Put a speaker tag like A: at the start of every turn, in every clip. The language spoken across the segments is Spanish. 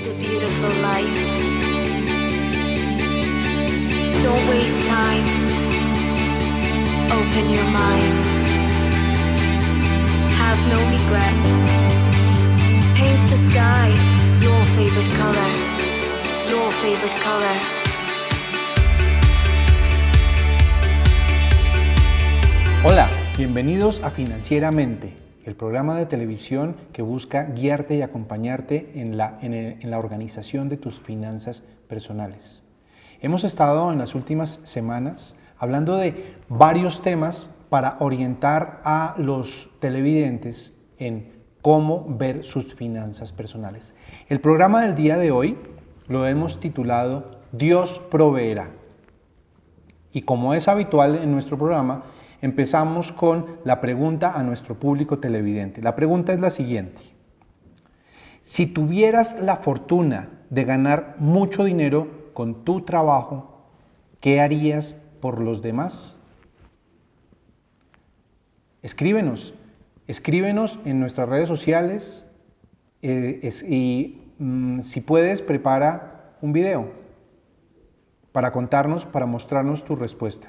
A: a beautiful life. Don't waste time. Open your mind. Have no regrets. Paint the sky your favorite color. Your favorite color.
B: Hola, bienvenidos a Financieramente, el programa de televisión que busca guiarte y acompañarte en la organización de tus finanzas personales. Hemos estado en las últimas semanas hablando de varios temas para orientar a los televidentes en cómo ver sus finanzas personales. El programa del día de hoy lo hemos titulado Dios proveerá. Y como es habitual en nuestro programa, empezamos con la pregunta a nuestro público televidente. La pregunta es la siguiente: si tuvieras la fortuna de ganar mucho dinero con tu trabajo, ¿qué harías por los demás? Escríbenos en nuestras redes sociales y si puedes, prepara un video para mostrarnos tu respuesta.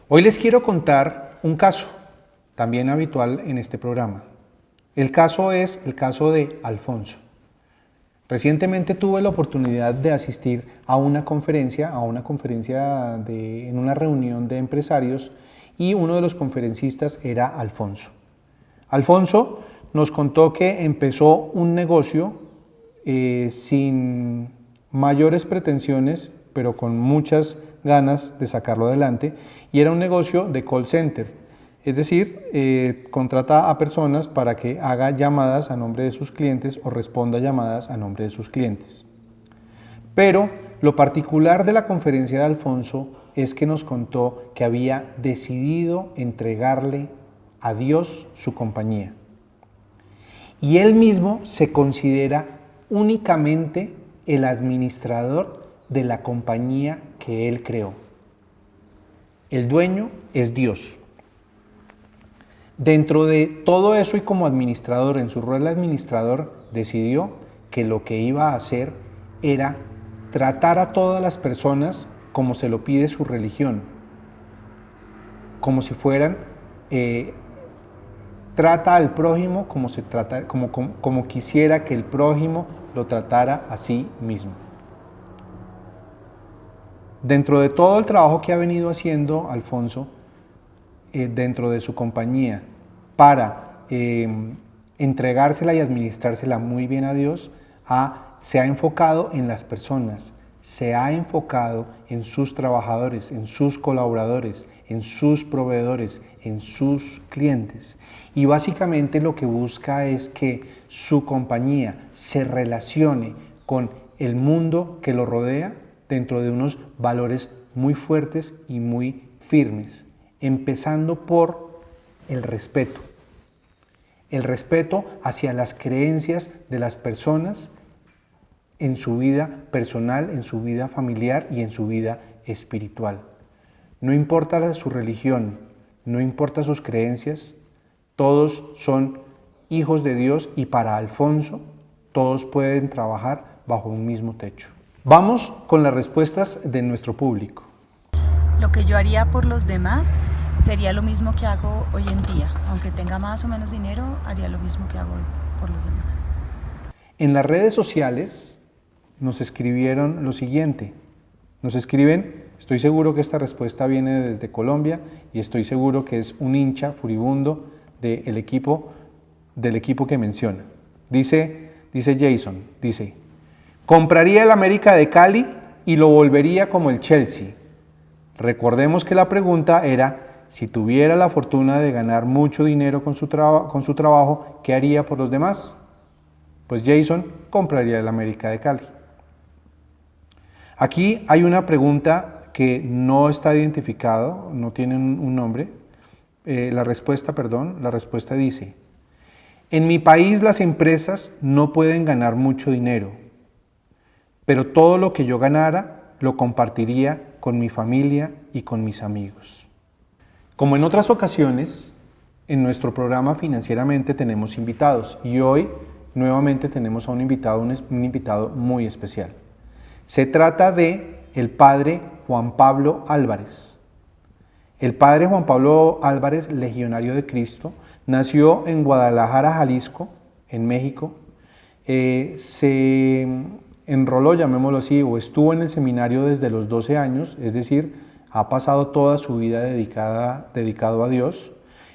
B: Hoy les quiero contar un caso, también habitual en este programa. El caso es el caso de Alfonso. Recientemente tuve la oportunidad de asistir a una conferencia en una reunión de empresarios, y uno de los conferencistas era Alfonso. Alfonso nos contó que empezó un negocio sin mayores pretensiones, pero con muchas ganas de sacarlo adelante, y era un negocio de call center, es decir, contrata a personas para que haga llamadas a nombre de sus clientes o responda llamadas a nombre de sus clientes. Pero lo particular de la conferencia de Alfonso es que nos contó que había decidido entregarle a Dios su compañía, y él mismo se considera únicamente el administrador de la compañía que él creó. El dueño es Dios. Dentro de todo eso, y como administrador, en su rol de administrador, decidió que lo que iba a hacer era tratar a todas las personas como se lo pide su religión, como si fueran, trata al prójimo como quisiera que el prójimo lo tratara a sí mismo. Dentro de todo el trabajo que ha venido haciendo Alfonso dentro de su compañía para entregársela y administrársela muy bien a Dios, se ha enfocado en las personas, se ha enfocado en sus trabajadores, en sus colaboradores, en sus proveedores, en sus clientes. Y básicamente lo que busca es que su compañía se relacione con el mundo que lo rodea dentro de unos valores muy fuertes y muy firmes, empezando por el respeto hacia las creencias de las personas en su vida personal, en su vida familiar y en su vida espiritual. No importa su religión, no importa sus creencias, todos son hijos de Dios, y para Alfonso todos pueden trabajar bajo un mismo techo. Vamos con las respuestas de nuestro público.
C: Lo que yo haría por los demás sería lo mismo que hago hoy en día. Aunque tenga más o menos dinero, haría lo mismo que hago por los demás.
B: En las redes sociales nos escribieron lo siguiente. Nos escriben, estoy seguro que esta respuesta viene desde Colombia, y estoy seguro que es un hincha furibundo del equipo que menciona. Dice Jason, compraría el América de Cali y lo volvería como el Chelsea. Recordemos que la pregunta era: si tuviera la fortuna de ganar mucho dinero con su trabajo, ¿qué haría por los demás? Pues Jason compraría el América de Cali. Aquí hay una pregunta que no está identificado, no tiene un nombre. La respuesta dice: en mi país las empresas no pueden ganar mucho dinero, pero todo lo que yo ganara lo compartiría con mi familia y con mis amigos. Como en otras ocasiones, en nuestro programa Financieramente tenemos invitados, y hoy nuevamente tenemos a un invitado muy especial. Se trata de el padre Juan Pablo Álvarez. El padre Juan Pablo Álvarez, legionario de Cristo, nació en Guadalajara, Jalisco, en México. Se enroló, llamémoslo así, o estuvo en el seminario desde los 12 años, es decir, ha pasado toda su vida dedicado a Dios.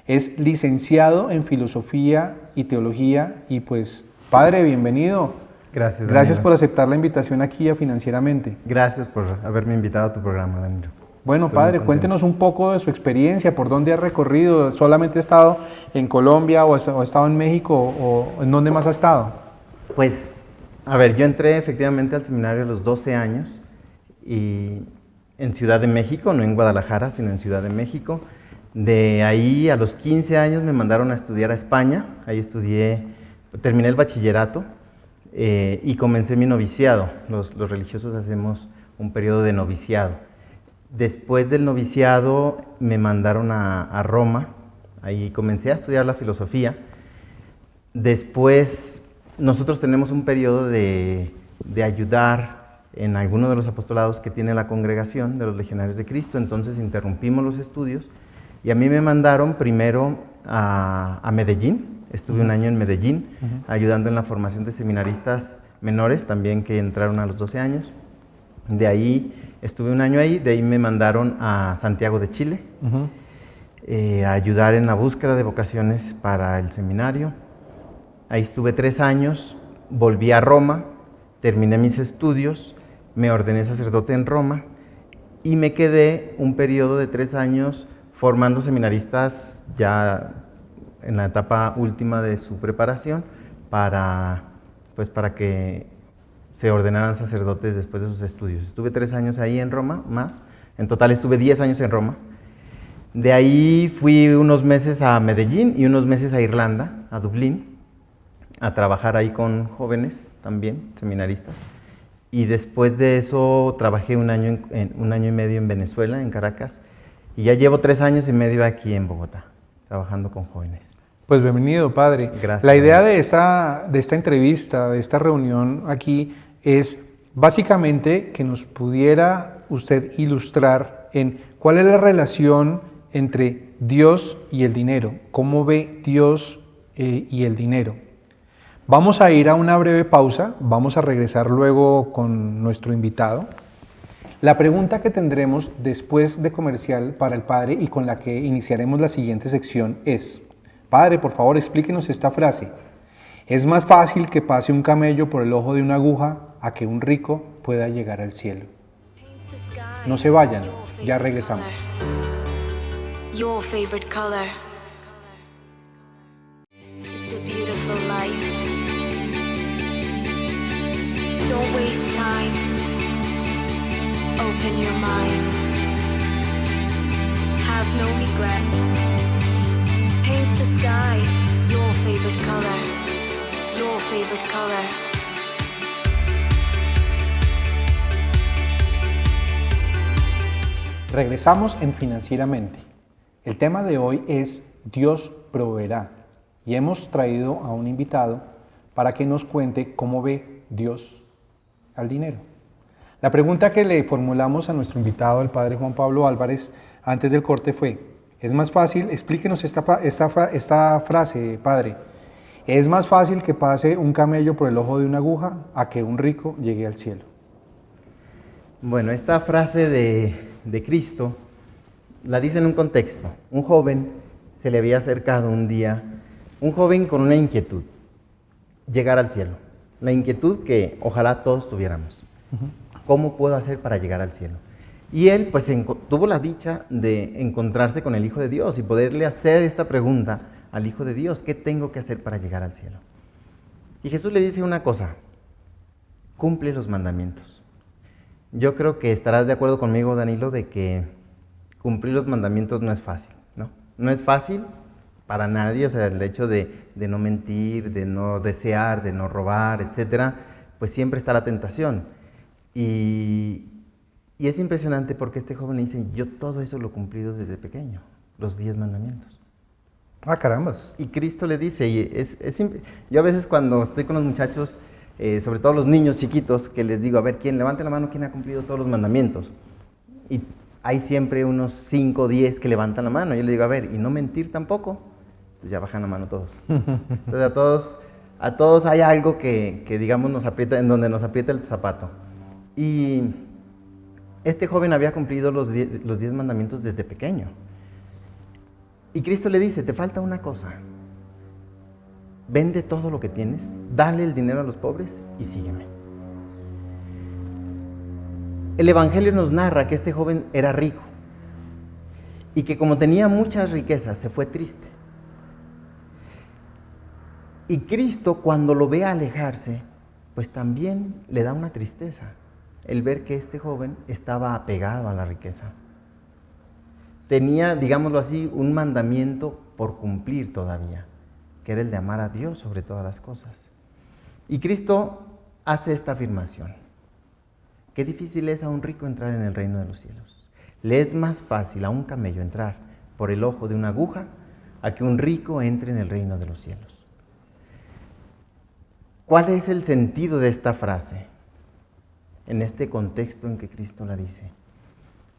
B: Es licenciado en Filosofía y Teología y pues, padre, bienvenido.
D: Gracias,
B: Gracias
D: Danilo.
B: por aceptar la invitación aquí a Financieramente.
D: Gracias por haberme invitado a tu programa, Danilo.
B: Bueno,
D: Estoy
B: padre,
D: muy contento.
B: cuéntenos un poco de su experiencia, por dónde ha recorrido. ¿Solamente ha estado en Colombia o ha estado en México o en dónde más ha estado?
D: Pues, a ver, yo entré efectivamente al seminario a los 12 años y en Ciudad de México, no en Guadalajara, sino en Ciudad de México. De ahí a los 15 años me mandaron a estudiar a España. Ahí estudié, terminé el bachillerato y comencé mi noviciado. Los religiosos hacemos un periodo de noviciado. Después del noviciado me mandaron a Roma. Ahí comencé a estudiar la filosofía. Después nosotros tenemos un periodo de ayudar en alguno de los apostolados que tiene la congregación de los legionarios de Cristo. Entonces interrumpimos los estudios y a mí me mandaron primero a Medellín. Estuve un año en Medellín ayudando en la formación de seminaristas menores también que entraron a los 12 años. De ahí estuve un año ahí, de ahí me mandaron a Santiago de Chile a ayudar en la búsqueda de vocaciones para el seminario. Ahí estuve 3 años, volví a Roma, terminé mis estudios, me ordené sacerdote en Roma y me quedé un periodo de 3 años formando seminaristas ya en la etapa última de su preparación para que se ordenaran sacerdotes después de sus estudios. Estuve 3 años ahí en Roma, más. En total estuve 10 años en Roma. De ahí fui unos meses a Medellín y unos meses a Irlanda, a Dublín, a trabajar ahí con jóvenes también, seminaristas. Y después de eso trabajé un año y medio en Venezuela, en Caracas. Y ya llevo 3 años y medio aquí en Bogotá, trabajando con jóvenes.
B: Pues bienvenido, padre.
D: Gracias.
B: La idea de esta entrevista, de esta reunión aquí, es básicamente que nos pudiera usted ilustrar en cuál es la relación entre Dios y el dinero, cómo ve Dios y el dinero. Vamos a ir a una breve pausa, vamos a regresar luego con nuestro invitado. La pregunta que tendremos después de comercial para el padre y con la que iniciaremos la siguiente sección es: padre, por favor, explíquenos esta frase. Es más fácil que pase un camello por el ojo de una aguja a que un rico pueda llegar al cielo. No se vayan, ya regresamos.
A: Your favorite color. It's a beautiful life. Don't waste time. Open your mind. Have no regrets. Paint the sky your favorite color. Your favorite color.
B: Regresamos en Financieramente. El tema de hoy es Dios proveerá y hemos traído a un invitado para que nos cuente cómo ve Dios al dinero. La pregunta que le formulamos a nuestro invitado, el padre Juan Pablo Álvarez, antes del corte fue: ¿es más fácil? Explíquenos esta frase, padre. ¿Es más fácil que pase un camello por el ojo de una aguja a que un rico llegue al cielo?
D: Bueno, esta frase de Cristo la dice en un contexto. Un joven se le había acercado un día, un joven con una inquietud: llegar al cielo. La inquietud que ojalá todos tuviéramos. ¿Cómo puedo hacer para llegar al cielo? Y él pues tuvo la dicha de encontrarse con el Hijo de Dios y poderle hacer esta pregunta al Hijo de Dios: ¿qué tengo que hacer para llegar al cielo? Y Jesús le dice una cosa: cumple los mandamientos. Yo creo que estarás de acuerdo conmigo, Danilo, de que cumplir los mandamientos no es fácil, ¿no? No es fácil para nadie. O sea, el hecho de no mentir, de no desear, de no robar, etcétera, pues siempre está la tentación. Y es impresionante porque este joven le dice: yo todo eso lo he cumplido desde pequeño, los 10 mandamientos.
B: Ah, carambas.
D: Y Cristo le dice, y es simple. Yo a veces cuando estoy con los muchachos, sobre todo los niños chiquitos, que les digo, a ver, ¿quién levante la mano, quién ha cumplido todos los mandamientos? Y hay siempre unos 5 o 10 que levantan la mano. Yo les digo, a ver, y no mentir tampoco. Pues ya bajan la mano todos. Entonces a todos hay algo que digamos nos aprieta, en donde nos aprieta el zapato. Y este joven había cumplido los 10 mandamientos desde pequeño. Y Cristo le dice, te falta una cosa. Vende todo lo que tienes, dale el dinero a los pobres y sígueme. El Evangelio nos narra que este joven era rico y que como tenía muchas riquezas se fue triste. Y Cristo, cuando lo ve alejarse, pues también le da una tristeza el ver que este joven estaba apegado a la riqueza. Tenía, digámoslo así, un mandamiento por cumplir todavía, que era el de amar a Dios sobre todas las cosas. Y Cristo hace esta afirmación: qué difícil es a un rico entrar en el reino de los cielos. Le es más fácil a un camello entrar por el ojo de una aguja a que un rico entre en el reino de los cielos. ¿Cuál es el sentido de esta frase en este contexto en que Cristo la dice?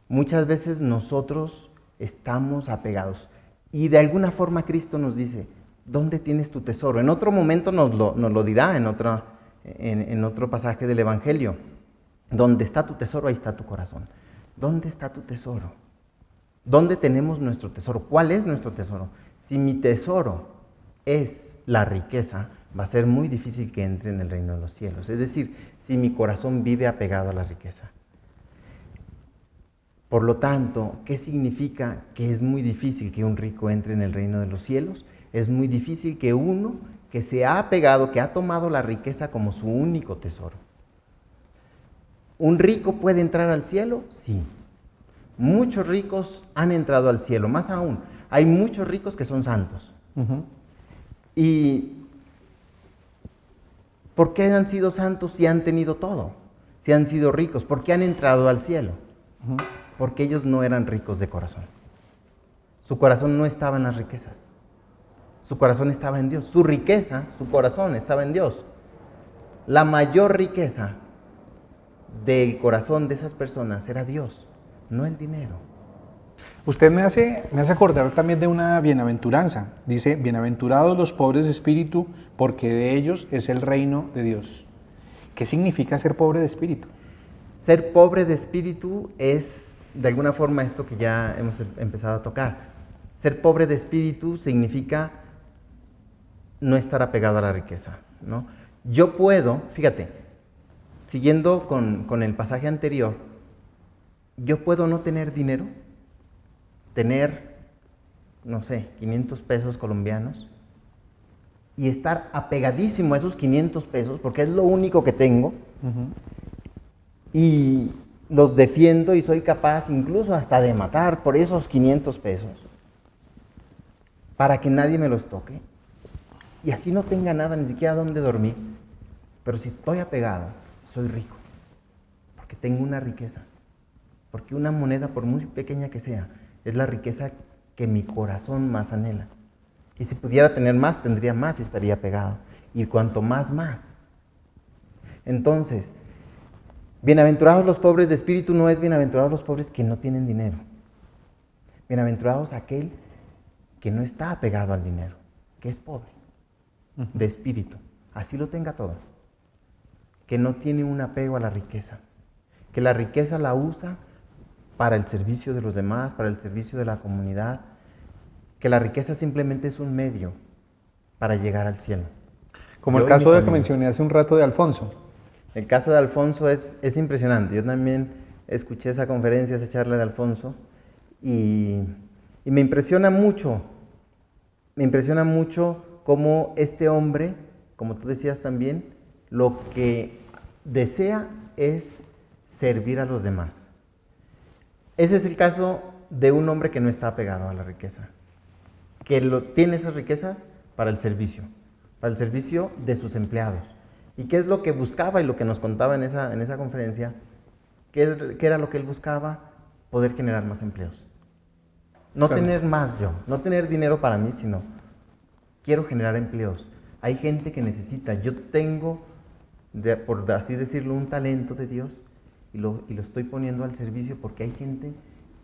D: Muchas veces nosotros estamos apegados y de alguna forma Cristo nos dice, ¿dónde tienes tu tesoro? En otro momento nos lo dirá en otro pasaje del Evangelio. Donde está tu tesoro, ahí está tu corazón. ¿Dónde está tu tesoro? ¿Dónde tenemos nuestro tesoro? ¿Cuál es nuestro tesoro? Si mi tesoro es la riqueza, va a ser muy difícil que entre en el reino de los cielos. Es decir, si mi corazón vive apegado a la riqueza. Por lo tanto, ¿qué significa que es muy difícil que un rico entre en el reino de los cielos? Es muy difícil que uno que se ha apegado, que ha tomado la riqueza como su único tesoro. ¿Un rico puede entrar al cielo? Sí. Muchos ricos han entrado al cielo. Más aún, hay muchos ricos que son santos. ¿Y por qué han sido santos si han tenido todo? Si han sido ricos, ¿por qué han entrado al cielo? Porque ellos no eran ricos de corazón. Su corazón no estaba en las riquezas. Su corazón estaba en Dios. Su riqueza, su corazón estaba en Dios. La mayor riqueza del corazón de esas personas era Dios, no el dinero.
B: Usted me hace acordar también de una bienaventuranza. Dice, bienaventurados los pobres de espíritu, porque de ellos es el reino de Dios. ¿Qué significa ser pobre de espíritu?
D: Ser pobre de espíritu es, de alguna forma, esto que ya hemos empezado a tocar. Ser pobre de espíritu significa no estar apegado a la riqueza, ¿no? Yo puedo, fíjate, siguiendo con el pasaje anterior, yo puedo no tener dinero, tener, no sé, 500 pesos colombianos y estar apegadísimo a esos 500 pesos porque es lo único que tengo y los defiendo y soy capaz incluso hasta de matar por esos 500 pesos para que nadie me los toque y así no tenga nada, ni siquiera dónde dormir, pero si estoy apegado, soy rico, porque tengo una riqueza, porque una moneda, por muy pequeña que sea, es la riqueza que mi corazón más anhela. Y si pudiera tener más, tendría más y estaría pegado. Y cuanto más, más. Entonces, bienaventurados los pobres de espíritu no es bienaventurados los pobres que no tienen dinero. Bienaventurados aquel que no está apegado al dinero, que es pobre, de espíritu, así lo tenga todo. Que no tiene un apego a la riqueza, que la riqueza la usa para el servicio de los demás, para el servicio de la comunidad, que la riqueza simplemente es un medio para llegar al cielo.
B: Como el caso de que mencioné hace un rato de Alfonso.
D: El caso de Alfonso es impresionante. Yo también escuché esa conferencia, esa charla de Alfonso, y me impresiona mucho cómo este hombre, como tú decías también, lo que desea es servir a los demás. Ese es el caso de un hombre que no está apegado a la riqueza, que tiene esas riquezas para el servicio de sus empleados. ¿Y qué es lo que buscaba y lo que nos contaba en esa conferencia? ¿Qué era lo que él buscaba? Poder generar más empleos. No
B: Claro.
D: tener más yo, no tener dinero para mí, sino quiero generar empleos. Hay gente que necesita, yo tengo, por así decirlo, un talento de Dios y lo estoy poniendo al servicio porque hay gente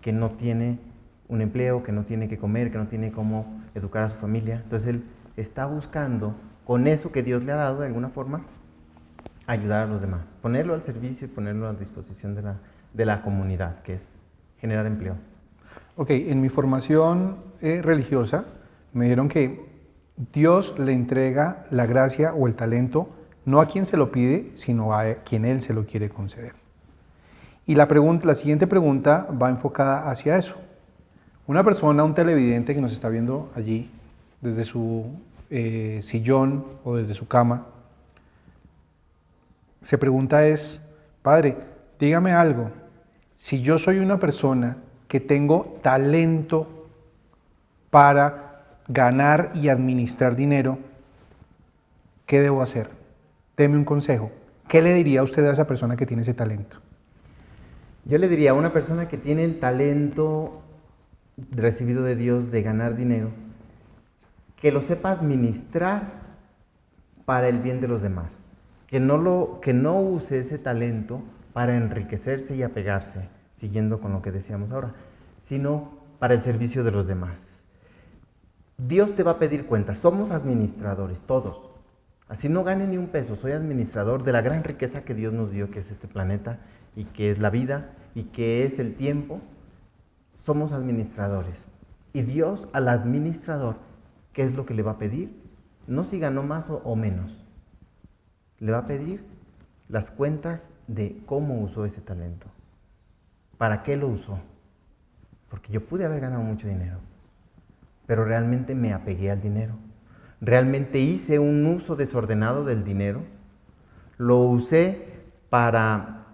D: que no tiene un empleo, que no tiene que comer, que no tiene cómo educar a su familia. Entonces él está buscando, con eso que Dios le ha dado de alguna forma, ayudar a los demás, ponerlo al servicio y ponerlo a disposición de la comunidad, que es generar empleo.
B: Ok, en mi formación religiosa me dijeron que Dios le entrega la gracia o el talento no a quien se lo pide, sino a quien Él se lo quiere conceder. Y la siguiente pregunta va enfocada hacia eso. Una persona, un televidente que nos está viendo allí, desde su sillón o desde su cama, se pregunta es, Padre, dígame algo, si yo soy una persona que tengo talento para ganar y administrar dinero, ¿qué debo hacer? Deme un consejo. ¿Qué le diría usted a esa persona que tiene ese talento?
D: Yo le diría a una persona que tiene el talento recibido de Dios de ganar dinero, que lo sepa administrar para el bien de los demás, que no use ese talento para enriquecerse y apegarse, siguiendo con lo que decíamos ahora, sino para el servicio de los demás. Dios te va a pedir cuentas, somos administradores, todos. Así no gane ni un peso, soy administrador de la gran riqueza que Dios nos dio, que es este planeta, y que es la vida, y que es el tiempo. Somos administradores. Y Dios al administrador, ¿qué es lo que le va a pedir? No si ganó más o menos. Le va a pedir las cuentas de cómo usó ese talento. ¿Para qué lo usó? Porque yo pude haber ganado mucho dinero, pero realmente me apegué al dinero. Realmente hice un uso desordenado del dinero. Lo usé para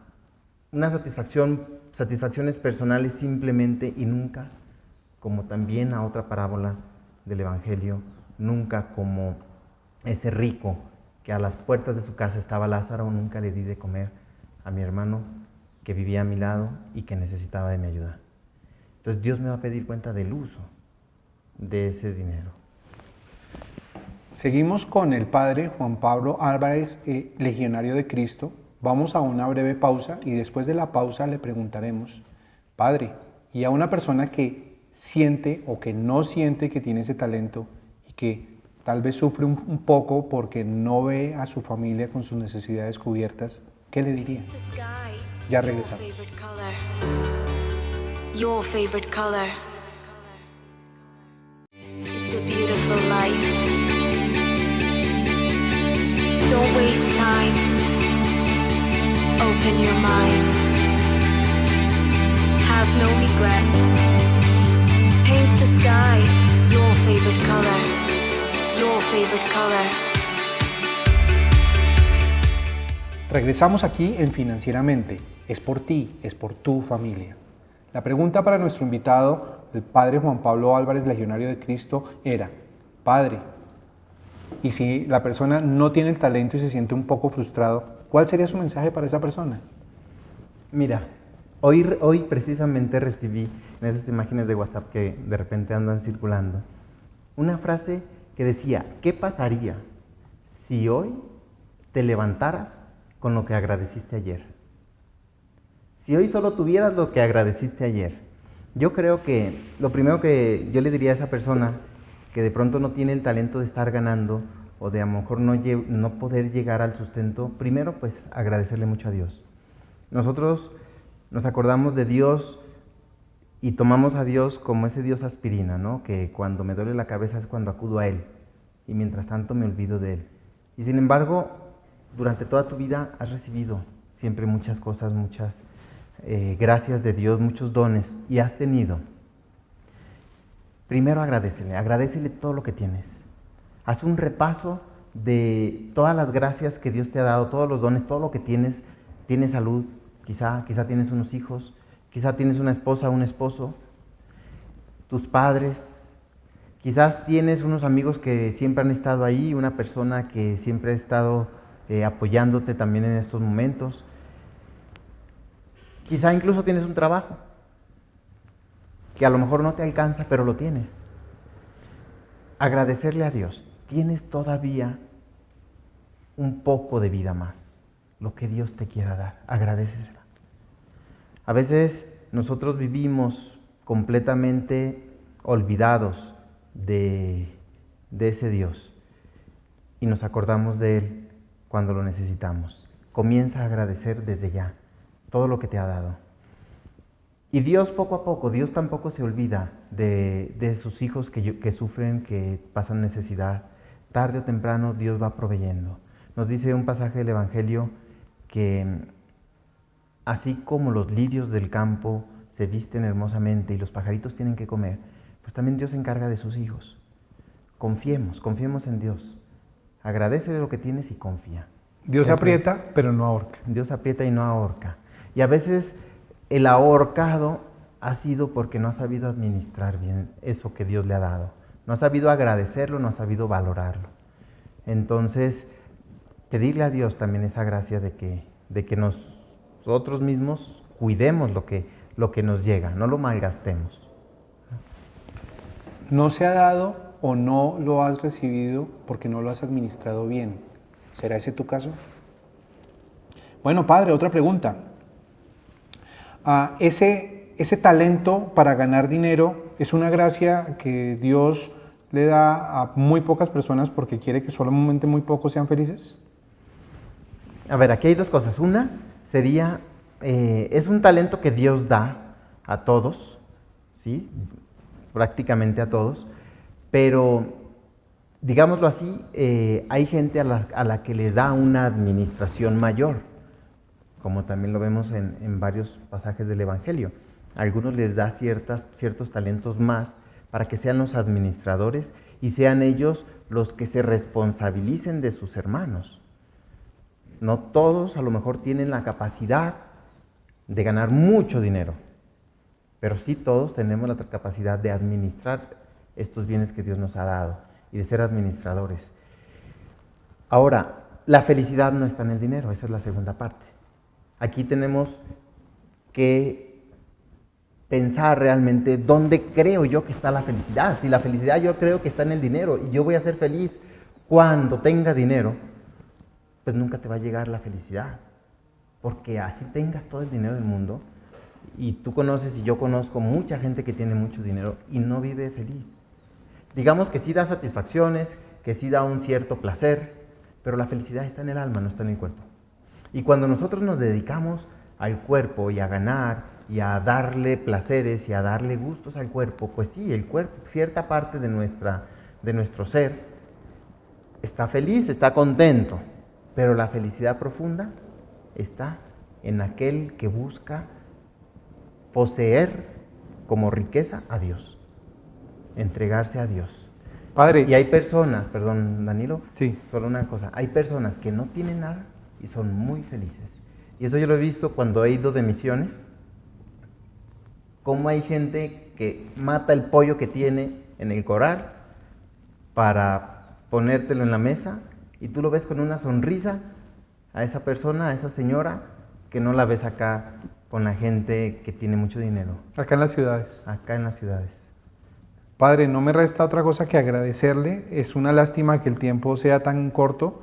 D: una satisfacciones personales simplemente y nunca, como también a otra parábola del Evangelio, nunca como ese rico que a las puertas de su casa estaba Lázaro, nunca le di de comer a mi hermano que vivía a mi lado y que necesitaba de mi ayuda. Entonces Dios me va a pedir cuenta del uso de ese dinero.
B: Seguimos con el padre Juan Pablo Álvarez, legionario de Cristo. Vamos a una breve pausa y después de la pausa le preguntaremos, Padre, y a una persona que siente o que no siente que tiene ese talento y que tal vez sufre un poco porque no ve a su familia con sus necesidades cubiertas, ¿qué le diría? Ya regresamos.
A: Your favorite color. It's a beautiful life. Don't waste time. Open your mind. Have no regrets. Paint the sky your favorite color. Your favorite color.
B: Regresamos aquí en Financieramente. Es por ti, es por tu familia. La pregunta para nuestro invitado, el padre Juan Pablo Álvarez, legionario de Cristo, era, Padre, y si la persona no tiene el talento y se siente un poco frustrado, ¿cuál sería su mensaje para esa persona?
D: Mira, hoy precisamente recibí en esas imágenes de WhatsApp que de repente andan circulando, una frase que decía, ¿qué pasaría si hoy te levantaras con lo que agradeciste ayer? Si hoy solo tuvieras lo que agradeciste ayer. Yo creo que lo primero que yo le diría a esa persona que de pronto no tiene el talento de estar ganando o de a lo mejor no poder llegar al sustento, primero pues agradecerle mucho a Dios. Nosotros nos acordamos de Dios y tomamos a Dios como ese Dios aspirina, ¿no? Que cuando me duele la cabeza es cuando acudo a Él y mientras tanto me olvido de Él. Y sin embargo, durante toda tu vida has recibido siempre muchas cosas, muchas gracias de Dios, muchos dones y has tenido. Primero agradécele todo lo que tienes. Haz un repaso de todas las gracias que Dios te ha dado, todos los dones, todo lo que tienes. Tienes salud, quizá tienes unos hijos, quizá tienes una esposa, un esposo, tus padres, quizás tienes unos amigos que siempre han estado ahí, una persona que siempre ha estado apoyándote también en estos momentos. Quizá incluso tienes un trabajo. que a lo mejor no te alcanza, pero lo tienes. Agradecerle a Dios, tienes todavía un poco de vida más, lo que Dios te quiera dar, agradecesela. A veces nosotros vivimos completamente olvidados de ese Dios y nos acordamos de Él cuando lo necesitamos. Comienza a agradecer desde ya todo lo que te ha dado. Y Dios poco a poco, Dios tampoco se olvida de sus hijos que sufren, que pasan necesidad. Tarde o temprano Dios va proveyendo. Nos dice un pasaje del Evangelio que así como los lirios del campo se visten hermosamente y los pajaritos tienen que comer, pues también Dios se encarga de sus hijos. Confiemos en Dios. Agradécele lo que tienes y confía.
B: Dios aprieta, pero no ahorca.
D: Dios aprieta y no ahorca. Y a veces el ahorcado ha sido porque no ha sabido administrar bien eso que Dios le ha dado. No ha sabido agradecerlo, no ha sabido valorarlo. Entonces, pedirle a Dios también esa gracia de que nosotros mismos cuidemos lo que nos llega, no lo malgastemos.
B: No se ha dado o no lo has recibido porque no lo has administrado bien. ¿Será ese tu caso? Bueno, padre, otra pregunta. Ese talento para ganar dinero es una gracia que Dios le da a muy pocas personas porque quiere que solamente muy pocos sean felices.
D: A ver, aquí hay dos cosas. Una sería, es un talento que Dios da a todos, ¿sí? Prácticamente a todos, pero digámoslo así, hay gente a la que le da una administración mayor, como también lo vemos en varios pasajes del Evangelio. A algunos les da ciertos talentos más para que sean los administradores y sean ellos los que se responsabilicen de sus hermanos. No todos a lo mejor tienen la capacidad de ganar mucho dinero, pero sí todos tenemos la capacidad de administrar estos bienes que Dios nos ha dado y de ser administradores. Ahora, la felicidad no está en el dinero, esa es la segunda parte. Aquí tenemos que pensar realmente dónde creo yo que está la felicidad. Si la felicidad yo creo que está en el dinero y yo voy a ser feliz cuando tenga dinero, pues nunca te va a llegar la felicidad. Porque así tengas todo el dinero del mundo, y tú conoces y yo conozco mucha gente que tiene mucho dinero y no vive feliz. Digamos que sí da satisfacciones, que sí da un cierto placer, pero la felicidad está en el alma, no está en el cuerpo. Y cuando nosotros nos dedicamos al cuerpo y a ganar y a darle placeres y a darle gustos al cuerpo, pues sí, el cuerpo, cierta parte de nuestro ser está feliz, está contento, pero la felicidad profunda está en aquel que busca poseer como riqueza a Dios, entregarse a Dios.
B: Padre.
D: Y hay personas, perdón Danilo,
B: Sí.
D: solo una cosa, hay personas que no tienen nada y son muy felices. Y eso yo lo he visto cuando he ido de misiones, cómo hay gente que mata el pollo que tiene en el corral para ponértelo en la mesa y tú lo ves con una sonrisa a esa persona, a esa señora, que no la ves acá con la gente que tiene mucho dinero.
B: Acá en las ciudades.
D: Acá en las ciudades.
B: Padre, no me resta otra cosa que agradecerle. Es una lástima que el tiempo sea tan corto.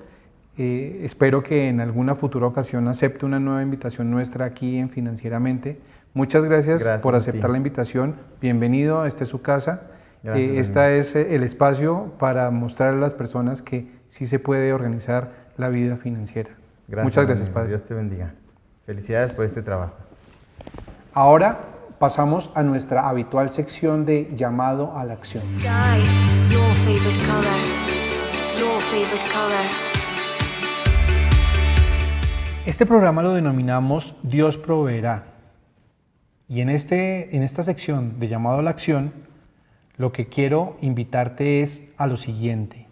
B: Espero que en alguna futura ocasión acepte una nueva invitación nuestra aquí en Financieramente. Muchas gracias por aceptar la invitación. Bienvenido, esta es su casa. Esta es el espacio para mostrar a las personas que sí se puede organizar la vida financiera. Muchas gracias, Padre.
D: Dios te bendiga. Felicidades por este trabajo.
B: Ahora pasamos a nuestra habitual sección de llamado a la acción.
A: Sky, your favorite color. Your favorite color.
B: Este programa lo denominamos Dios proveerá. Y en esta sección de llamado a la acción, lo que quiero invitarte es a lo siguiente.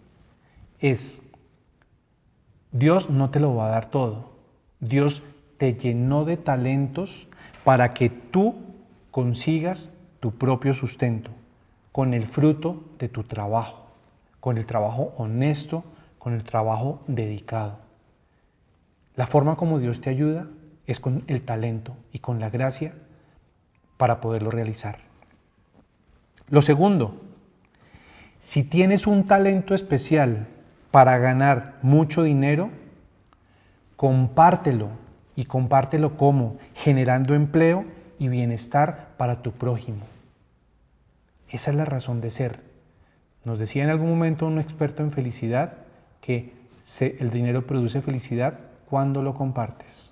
B: Dios no te lo va a dar todo. Dios te llenó de talentos para que tú consigas tu propio sustento con el fruto de tu trabajo, con el trabajo honesto, con el trabajo dedicado. La forma como Dios te ayuda es con el talento y con la gracia para poderlo realizar. Lo segundo, si tienes un talento especial para ganar mucho dinero, compártelo. Y compártelo ¿cómo? Generando empleo y bienestar para tu prójimo. Esa es la razón de ser. Nos decía en algún momento un experto en felicidad que el dinero produce felicidad cuando lo compartes.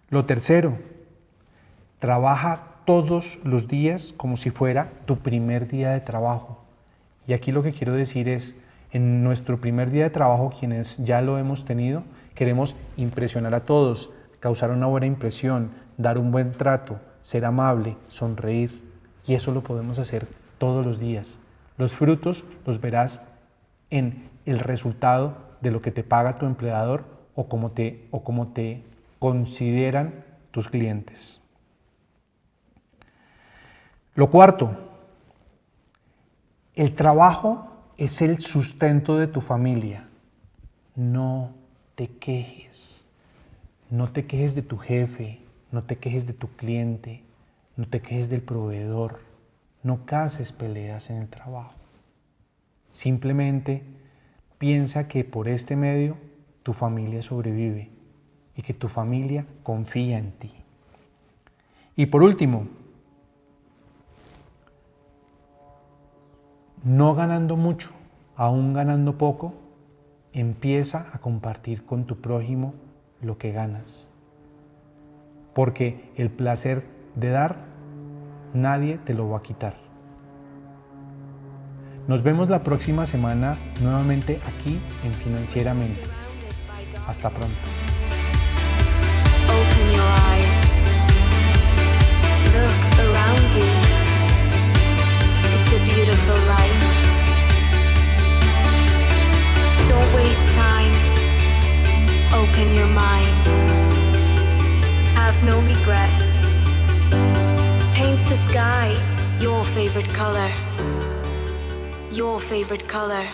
B: Lo tercero, trabaja todos los días como si fuera tu primer día de trabajo. Y aquí lo que quiero decir es, en nuestro primer día de trabajo, quienes ya lo hemos tenido, queremos impresionar a todos, causar una buena impresión, dar un buen trato, ser amable, sonreír. Y eso lo podemos hacer todos los días. Los frutos los verás en el resultado de lo que te paga tu empleador o cómo te consideran tus clientes. Lo cuarto, el trabajo es el sustento de tu familia. No te quejes. No te quejes de tu jefe, no te quejes de tu cliente, no te quejes del proveedor. No cases peleas en el trabajo. Simplemente piensa que por este medio tu familia sobrevive y que tu familia confía en ti. Y por último, no ganando mucho, aún ganando poco, empieza a compartir con tu prójimo lo que ganas. Porque el placer de dar, nadie te lo va a quitar. Nos vemos la próxima semana nuevamente aquí en Financieramente. Hasta pronto.
A: Open your eyes. Look around you. It's a beautiful life. Don't waste time. Open your mind. Have no regrets. Paint the sky your favorite color. Your favorite color.